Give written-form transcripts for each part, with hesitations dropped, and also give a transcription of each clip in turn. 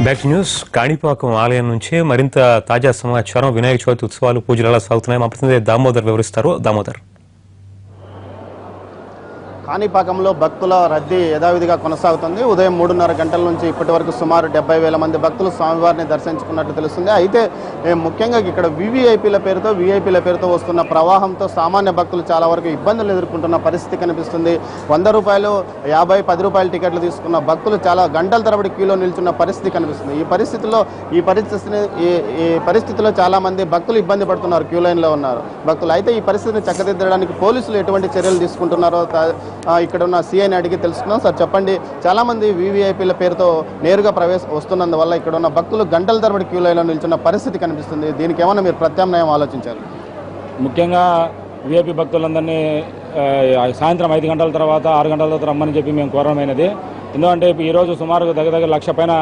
Back news Kanipakam ఆలయం నుంచి మరింత తాజా సమాచారం. వినాయక చవితి ఉత్సవాలు పూజలు ఎలా సాగుతున్నాయి మా ప్రతినిధి దామోదర్ వివరిస్తారు. దామోదర్. కాణిపాకంలో భక్తుల రద్దీ యథావిధిగా కొనసాగుతుంది. ఉదయం 3:30 గంటల నుంచి ఇప్పటి వరకు సుమారు 70,000 మంది భక్తులు స్వామివారిని దర్శించుకున్నట్లు తెలుస్తుంది. అయితే ముఖ్యంగా ఇక్కడ వీవీఐపీల పేరుతో వస్తున్న ప్రవాహంతో సామాన్య భక్తులు చాలా వరకు ఇబ్బందులు ఎదుర్కొంటున్న పరిస్థితి కనిపిస్తుంది. 100 రూపాయలు 50, 10 రూపాయల టికెట్లు తీసుకున్న భక్తులు చాలా గంటల తరబడి క్యూలో నిల్చున్న పరిస్థితి కనిపిస్తుంది. ఈ పరిస్థితిలో చాలా మంది భక్తులు ఇబ్బంది పడుతున్నారు, క్యూ లైన్లో ఉన్నారు భక్తులు. అయితే ఈ పరిస్థితిని చక్కదిద్దడానికి పోలీసులు ఎటువంటి చర్యలు తీసుకుంటున్నారో ఇక్కడ ఉన్న సీఐని అడిగి తెలుసుకున్నాం. సార్ చెప్పండి, చాలా మంది వీవీఐపీల పేరుతో నేరుగా వస్తున్నందువల్ల ఇక్కడ ఉన్న భక్తులు గంటల తరబడి క్యూ లైన్లో నిల్చున్న పరిస్థితి కనిపిస్తుంది. దీనికి ఏమైనా మీరు ప్రత్యామ్నాయం ఆలోచించారు? ముఖ్యంగా వీఐపీ భక్తులందరినీ సాయంత్రం 5 గంటల తర్వాత 6 గంటల తర్వాత రమ్మని చెప్పి మేము కోరమైనది. ఎందుకంటే ఈరోజు సుమారు దగ్గర 1,00,000 పైన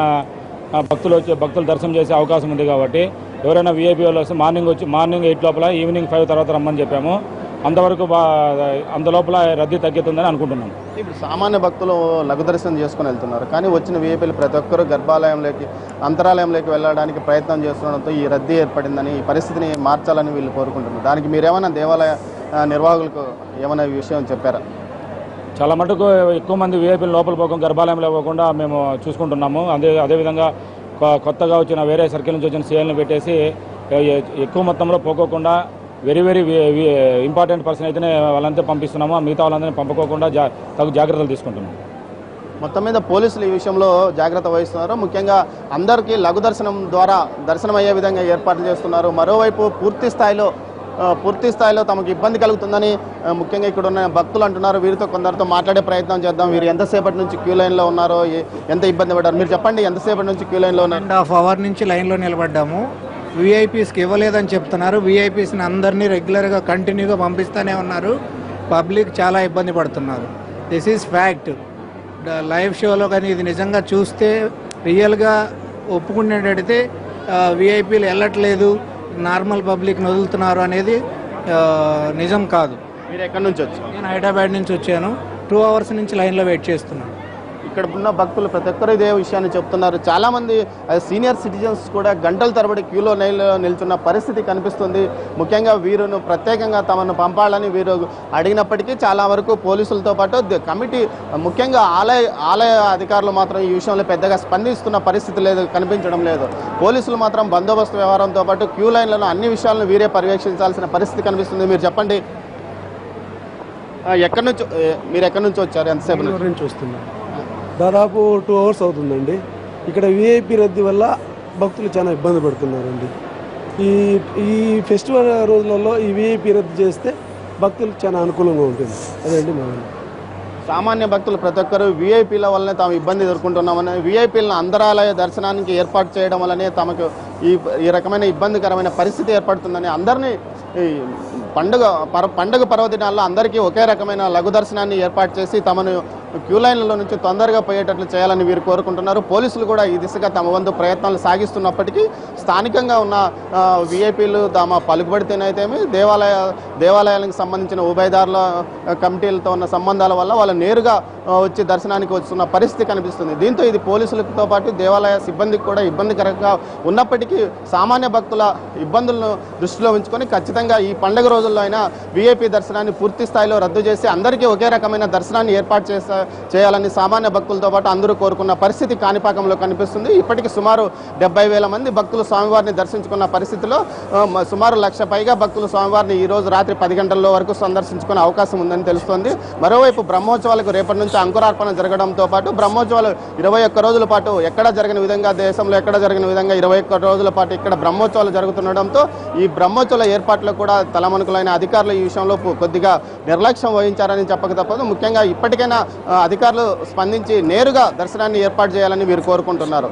భక్తులు దర్శనం చేసే అవకాశం ఉంది. కాబట్టి ఎవరైనా వీఐపీ వాళ్ళు వస్తే మార్నింగ్ 8 లోపల ఈవినింగ్ 5 తర్వాత రమ్మని చెప్పాము. అంతవరకు అంతలోపల రద్దీ తగ్గుతుందని అనుకుంటున్నాం. ఇప్పుడు సామాన్య భక్తులు లఘు దర్శనం చేసుకుని వెళ్తున్నారు, కానీ వచ్చిన వీఐపీలు ప్రతి ఒక్కరూ అంతరాలయంలోకి వెళ్ళడానికి ప్రయత్నం చేస్తుండడంతో ఈ రద్దీ ఏర్పడిందని, ఈ పరిస్థితిని మార్చాలని వీళ్ళు కోరుకుంటున్నారు. దానికి మీరేమైనా దేవాలయ నిర్వాహకులకు ఏమైనా ఈ విషయం చెప్పారా? చాలా మటుకు ఎక్కువ మంది వీఐపీలు లోపల పోకుండా గర్భాలయంలో పోకుండా మేము చూసుకుంటున్నాము. అదేవిధంగా కొత్తగా వచ్చిన వేరే సర్కిల్ నుంచి వచ్చిన సీఎల్ని పెట్టేసి ఎక్కువ మొత్తంలో పోకోకుండా వెరీ ఇంపార్టెంట్ పర్సన్ అయితేనే వాళ్ళంతా పంపిస్తున్నాము. మిగతా వాళ్ళందరినీ పంపుకోకుండా తగు జాగ్రత్తలు తీసుకుంటున్నాము. మొత్తం మీద పోలీసులు ఈ విషయంలో జాగ్రత్త వహిస్తున్నారు. ముఖ్యంగా అందరికీ లఘు దర్శనం ద్వారా దర్శనం అయ్యే విధంగా ఏర్పాట్లు చేస్తున్నారు. మరోవైపు పూర్తి స్థాయిలో తమకు ఇబ్బంది కలుగుతుందని ముఖ్యంగా ఇక్కడ ఉన్న భక్తులు అంటున్నారు. వీరితో కొందరితో మాట్లాడే ప్రయత్నం చేద్దాం. వీరు ఎంతసేపటి నుంచి క్యూ లైన్లో ఉన్నారో, ఎంత ఇబ్బంది పడ్డారు మీరు చెప్పండి. ఎంతసేపటి నుంచి క్యూ లైన్లో ఉన్నారు? 1.5 అవర్ నుంచి లైన్లో నిలబడ్డాము. వీఐపీస్కి ఇవ్వలేదని చెప్తున్నారు. వీఐపీస్ని అందరినీ రెగ్యులర్గా కంటిన్యూగా పంపిస్తూనే ఉన్నారు. పబ్లిక్ చాలా ఇబ్బంది పడుతున్నారు. This is fact. లైవ్ షోలో కానీ ఇది నిజంగా చూస్తే రియల్గా ఒప్పుకునేటైతే వీఐపీలు వెళ్ళట్లేదు, నార్మల్ పబ్లిక్ని వదులుతున్నారు అనేది నిజం కాదు. మీరు ఎక్కడి నుంచి వచ్చారు? నేను హైదరాబాద్ నుంచి వచ్చాను. 2 అవర్స్ నుంచి లైన్లో వెయిట్ చేస్తున్నాను. ఇక్కడ ఉన్న భక్తులు ప్రతి ఒక్కరు ఇదే విషయాన్ని చెప్తున్నారు. చాలామంది సీనియర్ సిటిజన్స్ కూడా గంటల తరబడి క్యూలో నిల్చున్న పరిస్థితి కనిపిస్తుంది. ముఖ్యంగా వీరును ప్రత్యేకంగా తమను పంపాలని వీరు అడిగినప్పటికీ చాలా వరకు పోలీసులతో పాటు కమిటీ, ముఖ్యంగా ఆలయ అధికారులు మాత్రం ఈ విషయంలో పెద్దగా స్పందిస్తున్న పరిస్థితి కనిపించడం లేదు. పోలీసులు మాత్రం బందోబస్తు వ్యవహారంతో పాటు క్యూ లైన్లను అన్ని విషయాలను వీరే పర్యవేక్షించాల్సిన పరిస్థితి కనిపిస్తుంది. మీరు చెప్పండి, మీరు ఎక్కడి నుంచి వచ్చారు? ఎంతసేపు నుంచి వస్తున్నారు? దాదాపు 2 అవర్స్ అవుతుందండి. ఇక్కడ వీఐపీ రద్దీ వల్ల భక్తులు చాలా ఇబ్బంది పడుతున్నారండి. ఈ ఫెస్టివల్ రోజులలో ఈ వీఐపీ రద్దు చేస్తే భక్తులకు చాలా అనుకూలంగా ఉంటుంది. అదండి సామాన్య భక్తులు ప్రతి ఒక్కరు వీఐపీల వల్లనే తాము ఇబ్బంది ఎదుర్కొంటున్నామని, వీఐపీలను అంతరాలయ దర్శనానికి ఏర్పాటు చేయడం వల్లనే తమకు ఈ రకమైన ఇబ్బందికరమైన పరిస్థితి ఏర్పడుతుందని, అందరినీ పండుగ పర్వదినాల్లో అందరికీ ఒకే రకమైన లఘు దర్శనాన్ని ఏర్పాటు చేసి తమను క్యూ లైన్లలో నుంచి తొందరగా పోయేటట్లు చేయాలని వీరు కోరుకుంటున్నారు. పోలీసులు కూడా ఈ దిశగా తమ వంతు ప్రయత్నాలు సాగిస్తున్నప్పటికీ స్థానికంగా ఉన్న వీఐపీలు తమ పలుకుబడితేనైతేమి దేవాలయాలకు సంబంధించిన ఉభయదారుల కమిటీలతో ఉన్న సంబంధాల వల్ల వాళ్ళు నేరుగా వచ్చి దర్శనానికి వస్తున్న పరిస్థితి కనిపిస్తుంది. దీంతో ఇది పోలీసులతో పాటు దేవాలయ సిబ్బందికి కూడా ఇబ్బందికరంగా ఉన్నప్పటికీ సామాన్య భక్తుల ఇబ్బందులను దృష్టిలో ఉంచుకొని ఖచ్చితంగా ఈ పండుగ రోజుల్లో అయినా వీఐపీ దర్శనాన్ని పూర్తి స్థాయిలో రద్దు చేసి అందరికీ ఒకే రకమైన దర్శనాన్ని ఏర్పాటు చేయాలని సామాన్య భక్తులతో పాటు అందరూ కోరుకున్న పరిస్థితి కాణిపాకంలో కనిపిస్తుంది. ఇప్పటికీ సుమారు 70,000 మంది భక్తులు స్వామివారిని దర్శించుకున్న పరిస్థితిలో సుమారు 1,00,000 పైగా భక్తులు స్వామివారిని ఈ రోజు రాత్రి 10 గంటల వరకు సందర్శించుకునే అవకాశం ఉందని తెలుస్తోంది. మరోవైపు బ్రహ్మోత్సవాలకు రేపటి నుంచి అంకురార్పణ జరగడంతో పాటు బ్రహ్మోత్సవాలు 21 రోజుల పాటు ఎక్కడ జరిగిన విధంగా, దేశంలో ఎక్కడ జరిగిన విధంగా 21 రోజుల పాటు ఇక్కడ బ్రహ్మోత్సవాలు జరుగుతుండడంతో ఈ బ్రహ్మోత్సవాల ఏర్పాట్లు కూడా తలమణుకులైన అధికారులు ఈ విషయంలో కొద్దిగా నిర్లక్ష్యం వహించారని చెప్పక తప్పదు. ముఖ్యంగా ఇప్పటికైనా అధికారులు స్పందించి నేరుగా దర్శనాన్ని ఏర్పాటు చేయాలని వీరు కోరుకుంటున్నారు.